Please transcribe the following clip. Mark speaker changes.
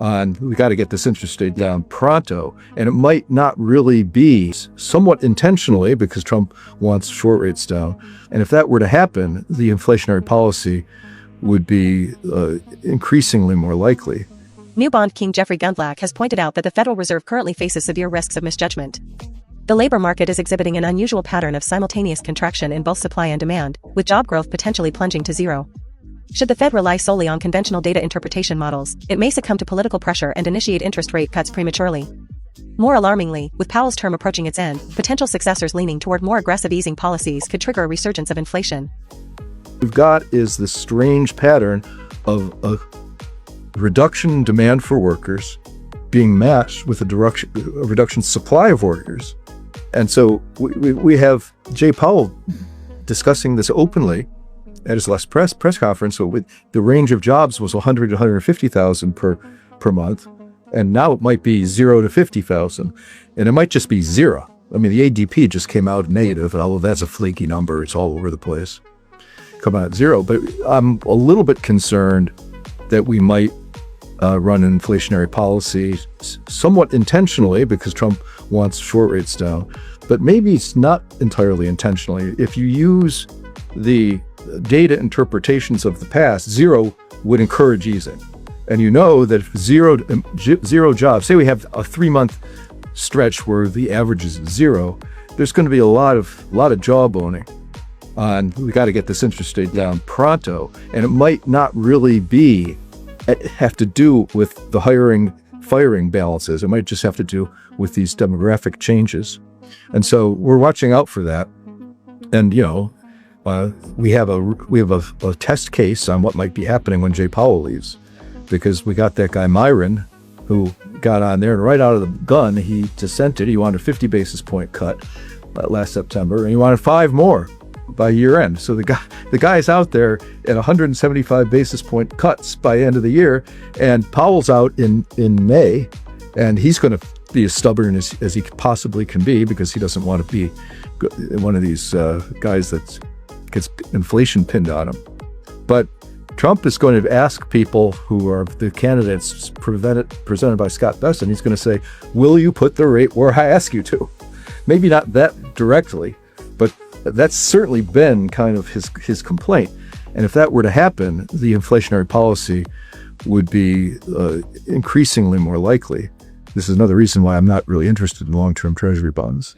Speaker 1: on we got to get this interest rate down pronto. And it might not really be somewhat intentionally because Trump wants short rates down. And if that were to happen, the inflationary policy would be increasingly more likely.
Speaker 2: New bond king Jeffrey Gundlach has pointed out that the Federal Reserve currently faces severe risks of misjudgment. The labor market is exhibiting an unusual pattern of simultaneous contraction in both supply and demand, with job growth potentially plunging to zero. Should the Fed rely solely on conventional data interpretation models, it may succumb to political pressure and initiate interest rate cuts prematurely. More alarmingly, with Powell's term approaching its end, potential successors leaning toward more aggressive easing policies could trigger a resurgence of inflation.
Speaker 1: What we've got is this strange pattern of a reduction in demand for workers being matched with a reduction in supply of workers. And so we have Jay Powell discussing this openly at his last press conference. So with the range of jobs was 100 to 150,000 per month, and now it might be 0 to 50,000, and it might just be zero. I mean, the ADP just came out negative, and although that's a flaky number, it's all over the place, come out zero. But I'm a little bit concerned that we might run an inflationary policy somewhat intentionally because Trump wants short rates down, but maybe it's not entirely intentionally. If you use the data interpretations of the past, zero would encourage easing. And you know that if zero jobs, say we have a 3-month stretch where the average is zero, there's going to be a lot of jawboning on we got to get this interest rate down pronto. And it might not really have to do with the firing balances. It might just have to do with these demographic changes. And so we're watching out for that. And, you know, we have a test case on what might be happening when Jay Powell leaves, because we got that guy Myron who got on there and right out of the gun, he dissented. He wanted a 50 basis point cut last September, and he wanted 5 more by year end. So the guy's out there at 175 basis point cuts by end of the year, and Powell's out in May, and he's going to be as stubborn as he possibly can be because he doesn't want to be one of these guys that gets inflation pinned on him. But Trump is going to ask people who are the candidates presented by Scott Bessent, he's going to say, will you put the rate where I ask you to? Maybe not that directly, but that's certainly been kind of his complaint. And if that were to happen, the inflationary policy would be increasingly more likely. This is another reason why I'm not really interested in long-term treasury bonds.